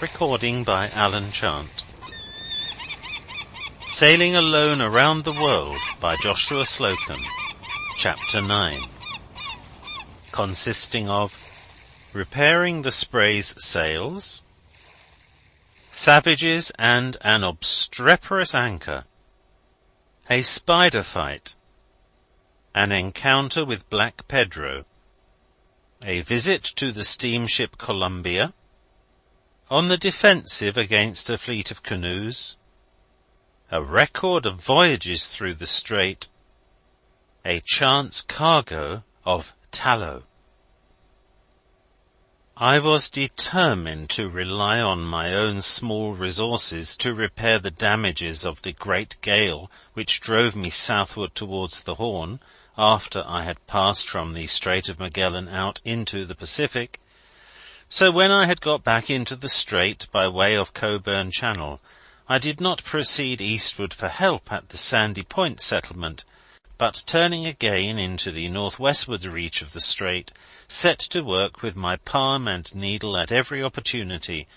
Recording by Alan Chant. Sailing Alone Around the World by Joshua Slocum. Chapter 9. Consisting of repairing the Spray's sails, savages and an obstreperous anchor, a spider fight, an encounter with Black Pedro, a visit to the steamship Columbia, on the defensive against a fleet of canoes, a record of voyages through the strait, a chance cargo of tallow. I was determined to rely on my own small resources to repair the damages of the great gale which drove me southward towards the Horn, after I had passed from the Strait of Magellan out into the Pacific. So when I had got back into the strait by way of Coburn Channel, I did not proceed eastward for help at the Sandy Point settlement, but turning again into the northwestward reach of the strait, set to work with my palm and needle at every opportunity,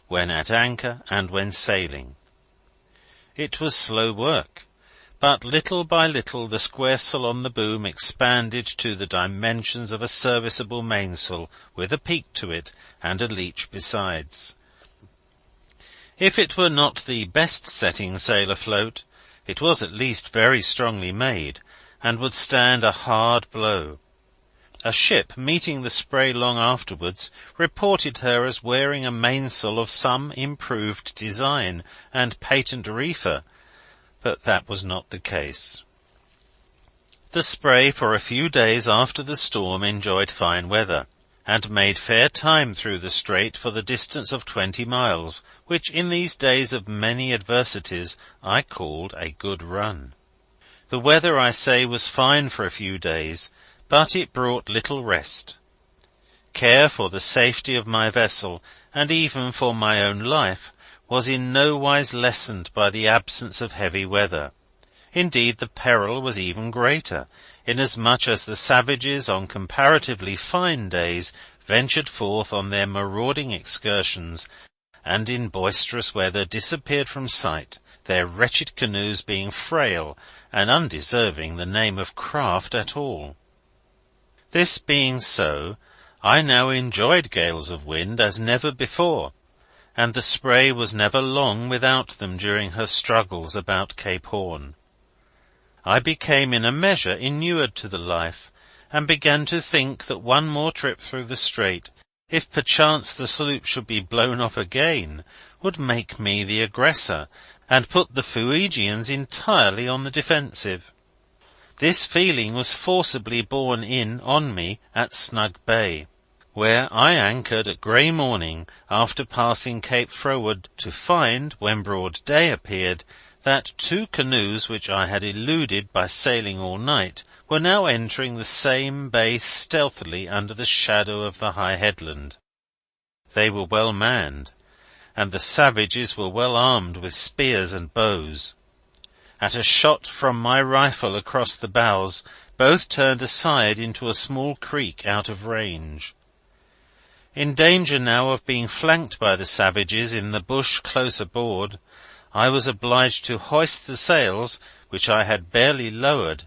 when at anchor and when sailing. It was slow work, but little by little the squaresail on the boom expanded to the dimensions of a serviceable mainsail, with a peak to it, and a leech besides. If it were not the best setting sail afloat, it was at least very strongly made, and would stand a hard blow. A ship meeting the Spray long afterwards reported her as wearing a mainsail of some improved design and patent reefer, but that was not the case. The Spray for a few days after the storm enjoyed fine weather, and made fair time through the strait for the distance of 20 miles, which in these days of many adversities I called a good run. The weather, I say, was fine for a few days, but it brought little rest. Care for the safety of my vessel, and even for my own life, was in no wise lessened by the absence of heavy weather. Indeed, the peril was even greater, inasmuch as the savages on comparatively fine days ventured forth on their marauding excursions, and in boisterous weather disappeared from sight, their wretched canoes being frail and undeserving the name of craft at all. This being so, I now enjoyed gales of wind as never before, and the Spray was never long without them during her struggles about Cape Horn. I became in a measure inured to the life, and began to think that one more trip through the strait, if perchance the sloop should be blown off again, would make me the aggressor, and put the Fuegians entirely on the defensive. This feeling was forcibly borne in on me at Snug Bay, where I anchored at grey morning after passing Cape Froward, to find, when broad day appeared, that 2 canoes which I had eluded by sailing all night were now entering the same bay stealthily under the shadow of the high headland. They were well manned, and the savages were well armed with spears and bows. At a shot from my rifle across the bows, both turned aside into a small creek out of range. In danger now of being flanked by the savages in the bush close aboard, I was obliged to hoist the sails, which I had barely lowered,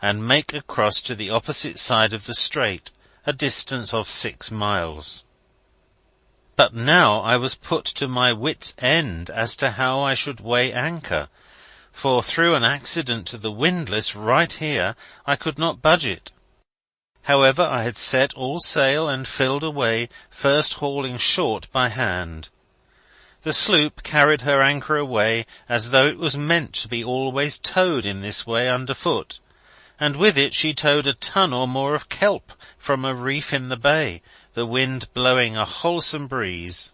and make across to the opposite side of the strait, a distance of 6 miles. But now I was put to my wits' end as to how I should weigh anchor, for through an accident to the windlass right here I could not budge it. However, I had set all sail and filled away, first hauling short by hand. The sloop carried her anchor away as though it was meant to be always towed in this way underfoot, and with it she towed a ton or more of kelp from a reef in the bay, the wind blowing a wholesome breeze.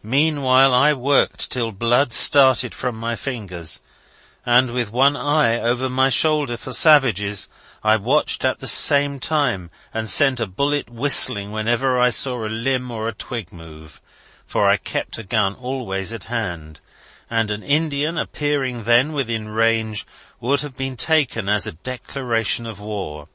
Meanwhile I worked till blood started from my fingers, and with one eye over my shoulder for savages, I watched at the same time, and sent a bullet whistling whenever I saw a limb or a twig move, for I kept a gun always at hand, and an Indian appearing then within range would have been taken as a declaration of war.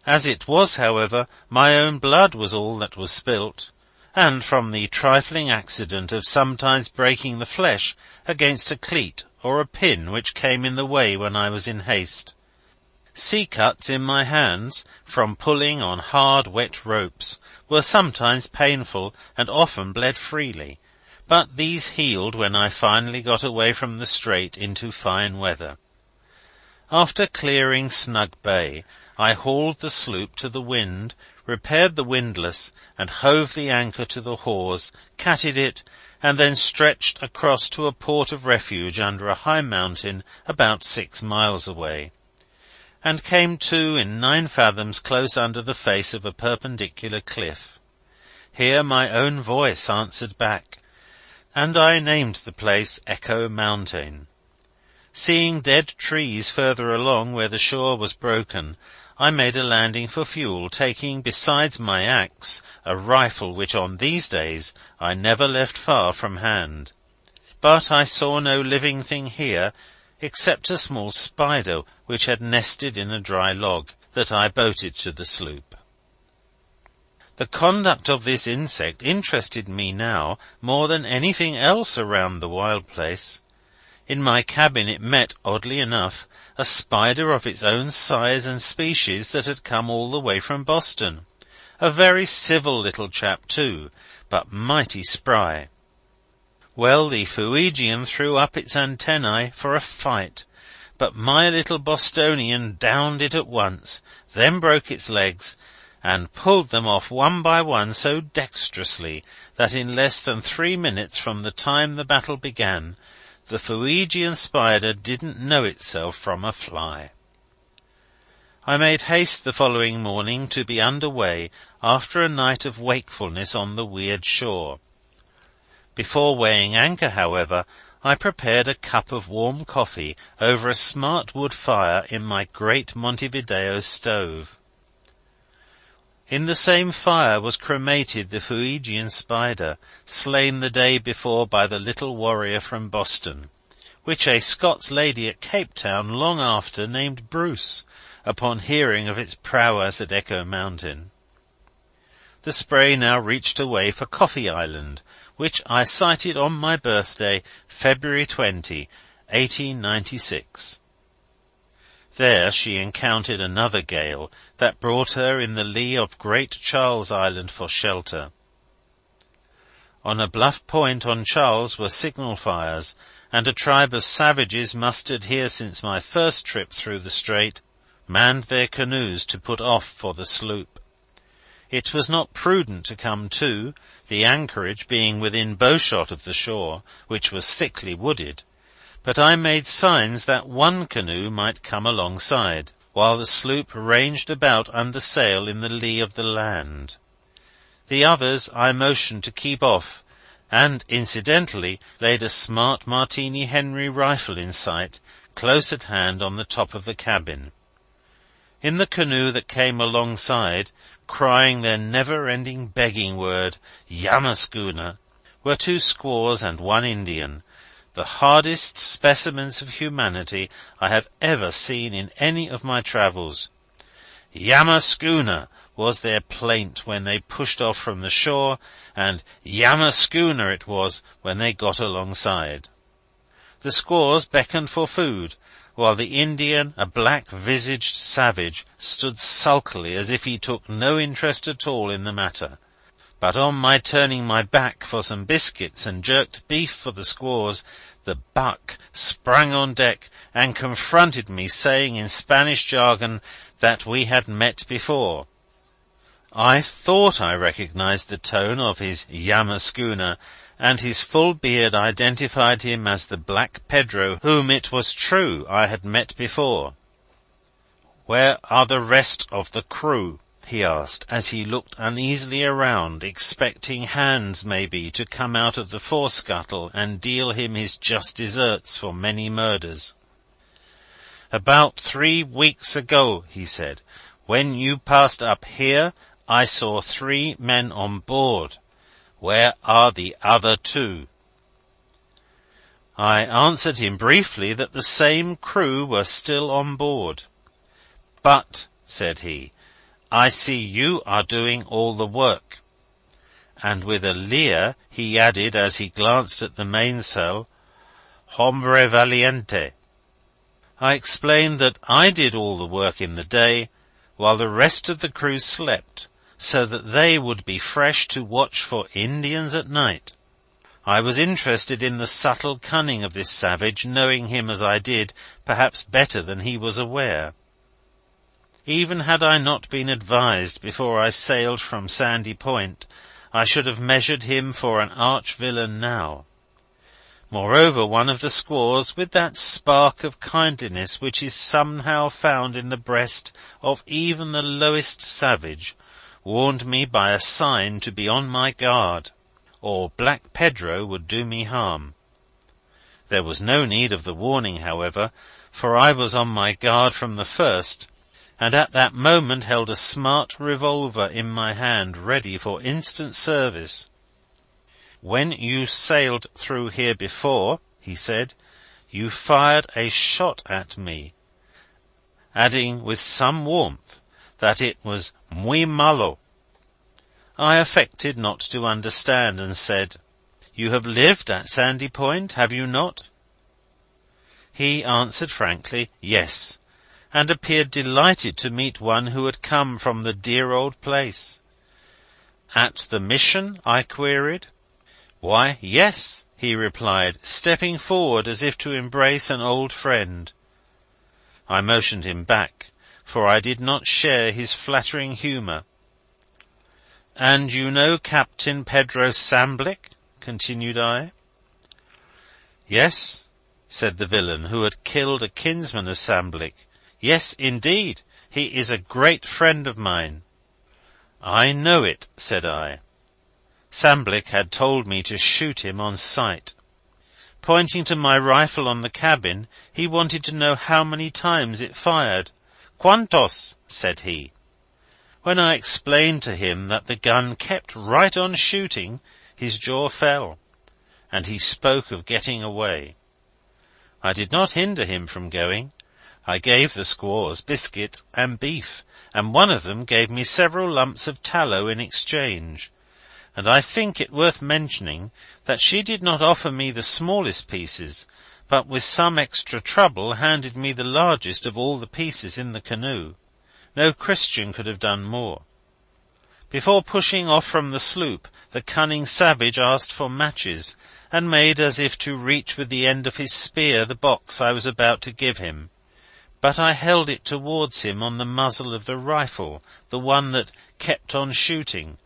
As it was, however, my own blood was all that was spilt, and from the trifling accident of sometimes breaking the flesh against a cleat or a pin which came in the way when I was in haste. Sea cuts in my hands, from pulling on hard wet ropes, were sometimes painful and often bled freely, but these healed when I finally got away from the Strait into fine weather. After clearing Snug Bay, I hauled the sloop to the wind, repaired the windlass, and hove the anchor to the hawse, catted it, and then stretched across to a port of refuge under a high mountain about 6 miles away, and came to in 9 fathoms close under the face of a perpendicular cliff. Here my own voice answered back, and I named the place Echo Mountain. Seeing dead trees further along where the shore was broken, I made a landing for fuel, taking besides my axe a rifle which on these days I never left far from hand. But I saw no living thing here except a small spider which had nested in a dry log that I boated to the sloop. The conduct of this insect interested me now more than anything else around the wild place. In my cabin it met, oddly enough, a spider of its own size and species that had come all the way from Boston. A very civil little chap too, but mighty spry. Well, the Fuegian threw up its antennae for a fight, but my little Bostonian downed it at once, then broke its legs, and pulled them off one by one so dexterously that in less than 3 minutes from the time the battle began, the Fuegian spider didn't know itself from a fly. I made haste the following morning to be under way after a night of wakefulness on the weird shore. Before weighing anchor, however, I prepared a cup of warm coffee over a smart wood fire in my great Montevideo stove. In the same fire was cremated the Fuegian spider, slain the day before by the little warrior from Boston, which a Scots lady at Cape Town long after named Bruce, upon hearing of its prowess at Echo Mountain. The Spray now reached away for Coffee Island, which I sighted on my birthday, February 20, 1896. There she encountered another gale that brought her in the lee of Great Charles Island for shelter. On a bluff point on Charles were signal fires, and a tribe of savages mustered here since my first trip through the strait manned their canoes to put off for the sloop. It was not prudent to come to, the anchorage being within bowshot of the shore, which was thickly wooded, but I made signs that one canoe might come alongside, while the sloop ranged about under sail in the lee of the land. The others I motioned to keep off, and incidentally laid a smart Martini Henry rifle in sight, close at hand on the top of the cabin. In the canoe that came alongside, crying their never-ending begging word, Yamaskuna, were 2 squaws and 1 Indian, the hardest specimens of humanity I have ever seen in any of my travels. Yamaskuna was their plaint when they pushed off from the shore, and Yamaskuna it was when they got alongside. The squaws beckoned for food, while the Indian, a black-visaged savage, stood sulkily as if he took no interest at all in the matter. But on my turning my back for some biscuits and jerked beef for the squaws, the buck sprang on deck and confronted me, saying in Spanish jargon that we had met before. I thought I recognized the tone of his Yamaskuna, and his full beard identified him as the Black Pedro whom it was true I had met before. "Where are the rest of the crew?" he asked, as he looked uneasily around, expecting hands, maybe, to come out of the forescuttle and deal him his just deserts for many murders. "About 3 weeks ago," he said, "when you passed up here, I saw 3 men on board. Where are the other 2? I answered him briefly that the same crew were still on board. "But," said he, "I see you are doing all the work." and with a leer he added, as he glanced at the mainsail, "Hombre valiente." I explained that I did all the work in the day, while the rest of the crew slept, so that they would be fresh to watch for Indians at night. I was interested in the subtle cunning of this savage, knowing him as I did, perhaps better than he was aware. Even had I not been advised before I sailed from Sandy Point, I should have measured him for an arch-villain now. Moreover, one of the squaws, with that spark of kindliness which is somehow found in the breast of even the lowest savage, warned me by a sign to be on my guard, or Black Pedro would do me harm. There was no need of the warning, however, for I was on my guard from the first, and at that moment held a smart revolver in my hand ready for instant service. "When you sailed through here before," he said, "you fired a shot at me," adding with some warmth that it was muy malo. I affected not to understand, and said, "You have lived at Sandy Point, have you not?" He answered frankly, "Yes," and appeared delighted to meet one who had come from the dear old place. "At the mission?" I queried. "Why, yes," he replied, stepping forward as if to embrace an old friend. I motioned him back, for I did not share his flattering humour. "And you know Captain Pedro Samblick?" continued I. "Yes," said the villain, who had killed a kinsman of Samblick. "Yes, indeed. He is a great friend of mine." "I know it," said I. Samblick had told me to shoot him on sight. Pointing to my rifle on the cabin, he wanted to know how many times it fired. "Quantos?" said he. When I explained to him that the gun kept right on shooting, his jaw fell, and he spoke of getting away. I did not hinder him from going. I gave the squaws biscuit and beef, and one of them gave me several lumps of tallow in exchange, and I think it worth mentioning that she did not offer me the smallest pieces, but with some extra trouble handed me the largest of all the pieces in the canoe. No Christian could have done more. Before pushing off from the sloop, the cunning savage asked for matches, and made as if to reach with the end of his spear the box I was about to give him, but I held it towards him on the muzzle of the rifle, the one that kept on shooting.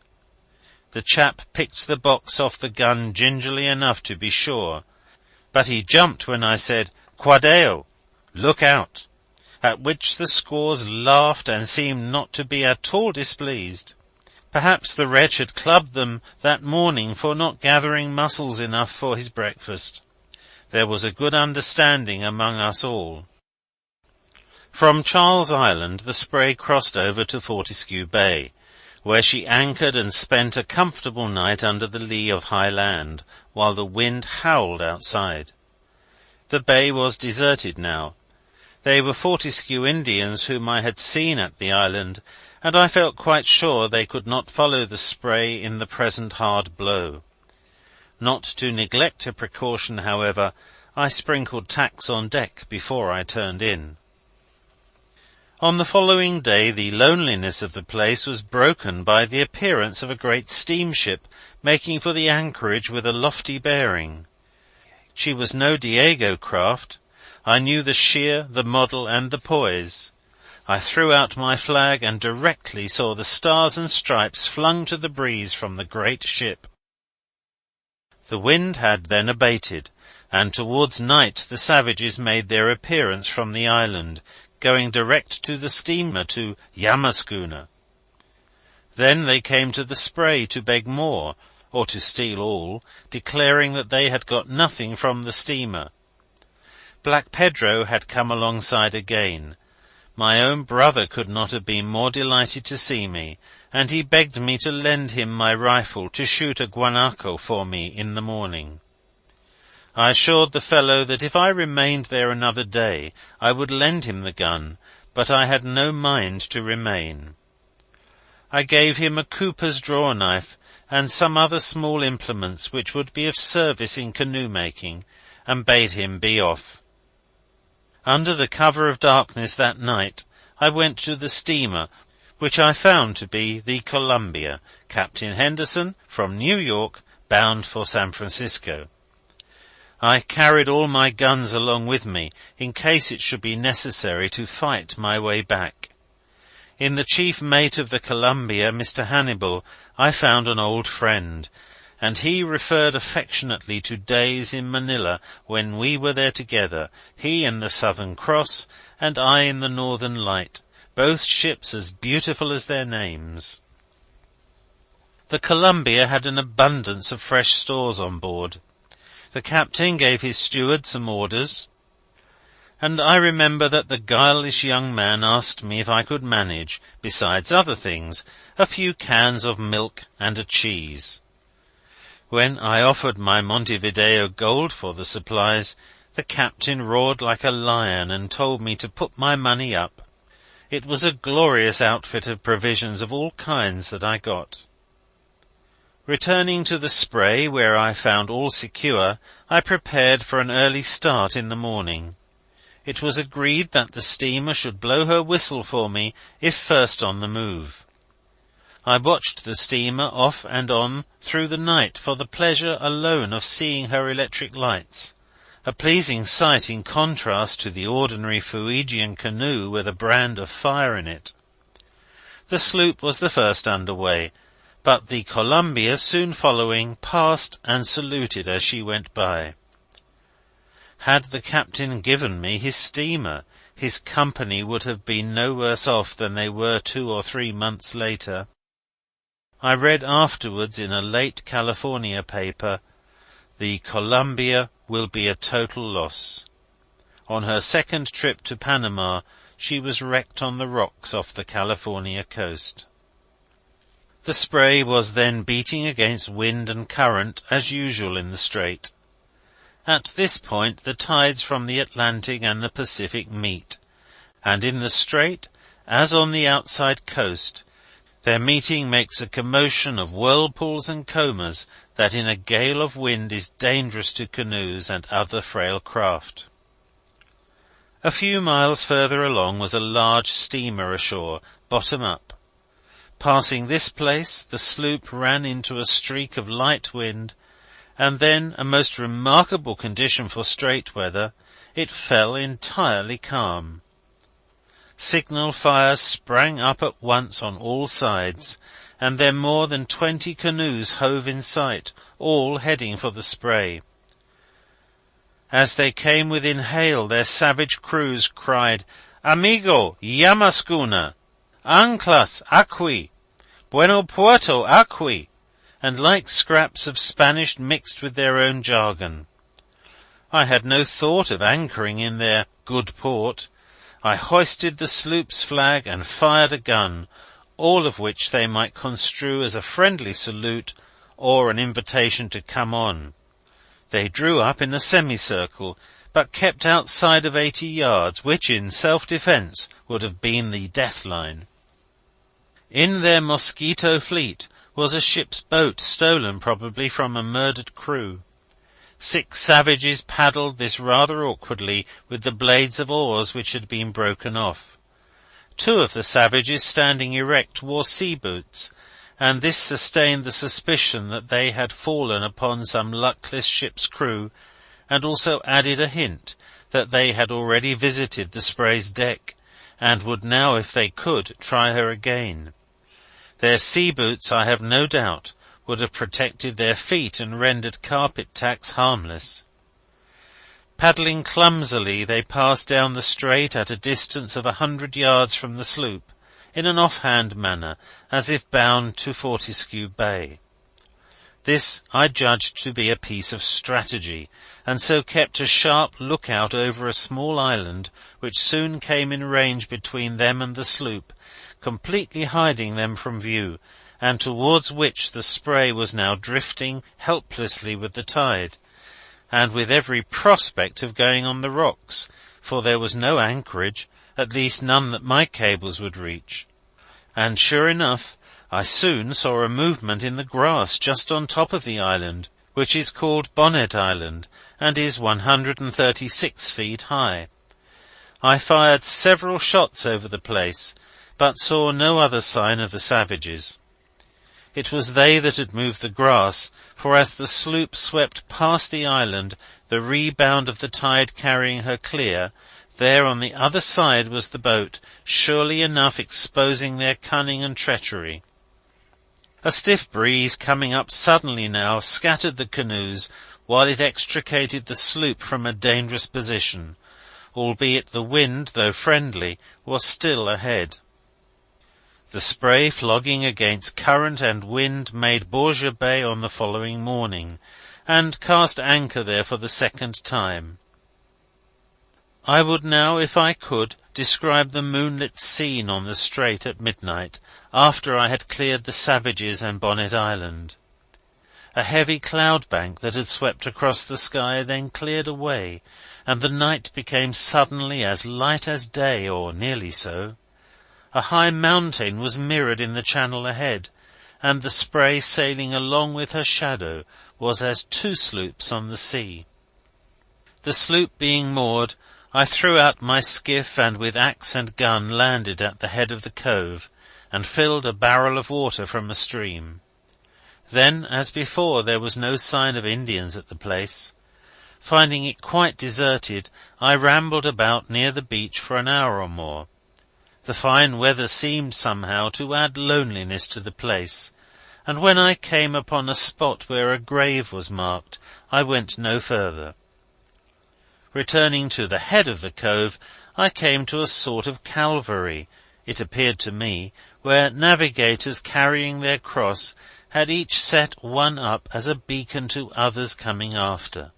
The chap picked the box off the gun gingerly enough, to be sure, but he jumped when I said, "Cuadeo, look out," at which the squaws laughed and seemed not to be at all displeased. Perhaps the wretch had clubbed them that morning for not gathering mussels enough for his breakfast. There was a good understanding among us all. From Charles Island the Spray crossed over to Fortescue Bay, where she anchored and spent a comfortable night under the lee of high land, while the wind howled outside. The bay was deserted now. They were Fortescue Indians whom I had seen at the island, and I felt quite sure they could not follow the Spray in the present hard blow. Not to neglect a precaution, however, I sprinkled tacks on deck before I turned in. On the following day the loneliness of the place was broken by the appearance of a great steamship making for the anchorage with a lofty bearing. She was no Diego craft. I knew the sheer, the model, and the poise. I threw out my flag and directly saw the stars and stripes flung to the breeze from the great ship. The wind had then abated, and towards night the savages made their appearance from the island, going direct to the steamer to Yamaschooner. Then they came to the Spray to beg more, or to steal all, declaring that they had got nothing from the steamer. Black Pedro had come alongside again. My own brother could not have been more delighted to see me, and he begged me to lend him my rifle to shoot a guanaco for me in the morning. I assured the fellow that if I remained there another day I would lend him the gun, but I had no mind to remain. I gave him a cooper's draw-knife, and some other small implements which would be of service in canoe-making, and bade him be off. Under the cover of darkness that night I went to the steamer, which I found to be the Columbia, Captain Henderson, from New York, bound for San Francisco. I carried all my guns along with me, in case it should be necessary to fight my way back. In the chief mate of the Columbia, Mr. Hannibal, I found an old friend, and he referred affectionately to days in Manila when we were there together, he in the Southern Cross, and I in the Northern Light, both ships as beautiful as their names. The Columbia had an abundance of fresh stores on board. The captain gave his steward some orders, and I remember that the guileless young man asked me if I could manage, besides other things, a few cans of milk and a cheese. When I offered my Montevideo gold for the supplies, the captain roared like a lion and told me to put my money up. It was a glorious outfit of provisions of all kinds that I got. Returning to the Spray, where I found all secure, I prepared for an early start in the morning. It was agreed that the steamer should blow her whistle for me if first on the move. I watched the steamer off and on through the night for the pleasure alone of seeing her electric lights, a pleasing sight in contrast to the ordinary Fuegian canoe with a brand of fire in it. The sloop was the first under way, but the Columbia, soon following, passed and saluted as she went by. Had the captain given me his steamer, his company would have been no worse off than they were 2 or 3 months later. I read afterwards in a late California paper, "The Columbia will be a total loss." On her second trip to Panama, she was wrecked on the rocks off the California coast. The Spray was then beating against wind and current, as usual in the Strait. At this point the tides from the Atlantic and the Pacific meet, and in the Strait, as on the outside coast, their meeting makes a commotion of whirlpools and combers that in a gale of wind is dangerous to canoes and other frail craft. A few miles further along was a large steamer ashore, bottom up. Passing this place, the sloop ran into a streak of light wind, and then, a most remarkable condition for Strait weather, it fell entirely calm. Signal fires sprang up at once on all sides, and then more than 20 canoes hove in sight, all heading for the Spray. As they came within hail, their savage crews cried, "Amigo, llama schooner! Anclas, aquí! Bueno puerto, aquí!" and like scraps of Spanish mixed with their own jargon. I had no thought of anchoring in their good port. I hoisted the sloop's flag and fired a gun, all of which they might construe as a friendly salute or an invitation to come on. They drew up in a semicircle, but kept outside of 80 yards, which in self-defence would have been the death line. In their Mosquito fleet was a ship's boat, stolen probably from a murdered crew. 6 savages paddled this rather awkwardly with the blades of oars which had been broken off. 2 of the savages, standing erect, wore sea boots, and this sustained the suspicion that they had fallen upon some luckless ship's crew, and also added a hint that they had already visited the Spray's deck, and would now, if they could, try her again. Their sea boots, I have no doubt, would have protected their feet and rendered carpet tacks harmless. Paddling clumsily, they passed down the Strait at a distance of 100 yards from the sloop, in an off-hand manner, as if bound to Fortescue Bay. This I judged to be a piece of strategy, and so kept a sharp look-out over a small island which soon came in range between them and the sloop, completely hiding them from view, and towards which the Spray was now drifting helplessly with the tide, and with every prospect of going on the rocks, for there was no anchorage, at least none that my cables would reach. And sure enough, I soon saw a movement in the grass just on top of the island, which is called Bonnet Island, and is 136 feet high. I fired several shots over the place, but saw no other sign of the savages. It was they that had moved the grass, for as the sloop swept past the island, the rebound of the tide carrying her clear, there on the other side was the boat, surely enough exposing their cunning and treachery. A stiff breeze coming up suddenly now scattered the canoes, while it extricated the sloop from a dangerous position, albeit the wind, though friendly, was still ahead. The spray flogging against current and wind made Bourget Bay on the following morning, and cast anchor there for the second time. I would now, if I could, describe the moonlit scene on the Strait at midnight, after I had cleared the savages and Bonnet Island. A heavy cloud bank that had swept across the sky then cleared away, and the night became suddenly as light as day, or nearly so. A high mountain was mirrored in the channel ahead, and the spray sailing along with her shadow was as two sloops on the sea. The sloop being moored, I threw out my skiff and with axe and gun landed at the head of the cove, and filled a barrel of water from a stream. Then, as before, there was no sign of Indians at the place. Finding it quite deserted, I rambled about near the beach for an hour or more. The fine weather seemed somehow to add loneliness to the place, and when I came upon a spot where a grave was marked, I went no further. Returning to the head of the cove, I came to a sort of calvary, it appeared to me, where navigators carrying their cross had each set one up as a beacon to others coming after.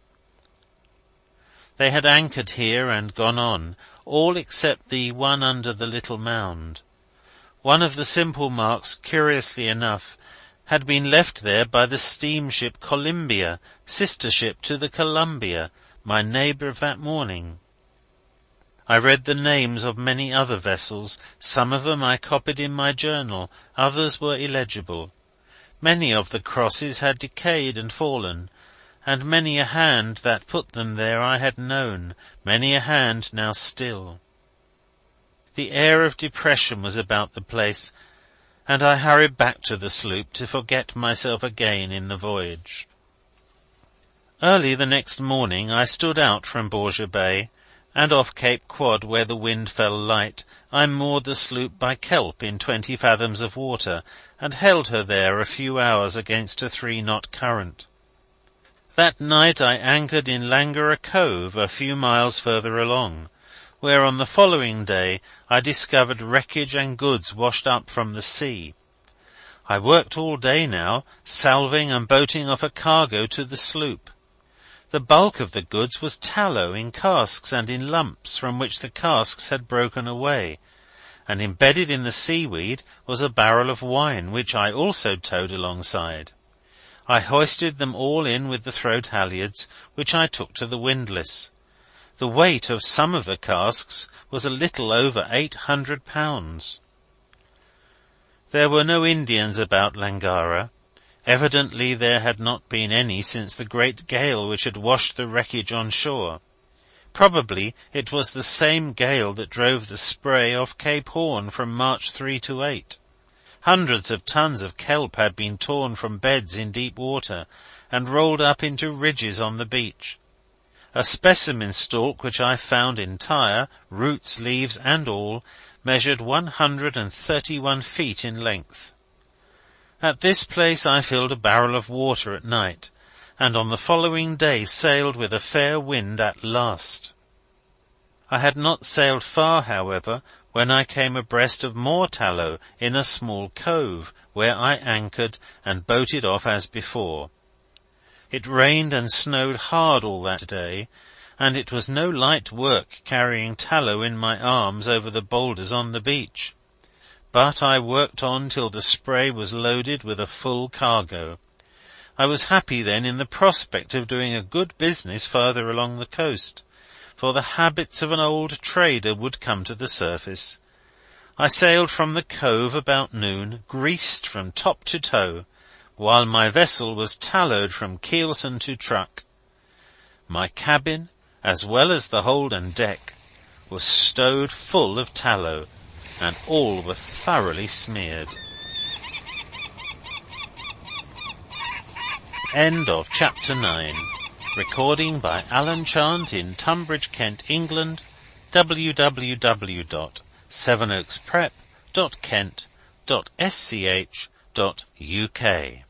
They had anchored here and gone on, all except the one under the little mound. One of the simple marks, curiously enough, had been left there by the steamship Columbia, sister ship to the Columbia, my neighbour of that morning. I read the names of many other vessels, some of them I copied in my journal, others were illegible. Many of the crosses had decayed and fallen, and many a hand that put them there I had known, many a hand now still. The air of depression was about the place, and I hurried back to the sloop to forget myself again in the voyage. Early the next morning I stood out from Bourget Bay, and off Cape Quod, where the wind fell light, I moored the sloop by kelp in 20 fathoms of water, and held her there a few hours against a 3-knot current. That night I anchored in Langara Cove, a few miles further along, where on the following day I discovered wreckage and goods washed up from the sea. I worked all day now, salving and boating off a cargo to the sloop. The bulk of the goods was tallow in casks and in lumps from which the casks had broken away, and embedded in the seaweed was a barrel of wine, which I also towed alongside. I hoisted them all in with the throat halyards, which I took to the windlass. The weight of some of the casks was a little over 800 pounds. There were no Indians about Langara. Evidently there had not been any since the great gale which had washed the wreckage on shore. Probably it was the same gale that drove the spray off Cape Horn from March 3 to 8. Hundreds of tons of kelp had been torn from beds in deep water and rolled up into ridges on the beach. A specimen stalk which I found entire, roots, leaves, and all, measured 131 feet in length. At this place I filled a barrel of water at night, and on the following day sailed with a fair wind at last. I had not sailed far, however, when I came abreast of more tallow in a small cove, where I anchored and boated off as before. It rained and snowed hard all that day, and it was no light work carrying tallow in my arms over the boulders on the beach. But I worked on till the spray was loaded with a full cargo. I was happy then in the prospect of doing a good business farther along the coast, for the habits of an old trader would come to the surface. I sailed from the cove about noon, greased from top to toe, while my vessel was tallowed from keelson to truck. My cabin, as well as the hold and deck, was stowed full of tallow, and all were thoroughly smeared. End of Chapter 9. Recording by Alan Chant in Tunbridge, Kent, England. www.sevenoaksprep.kent.sch.uk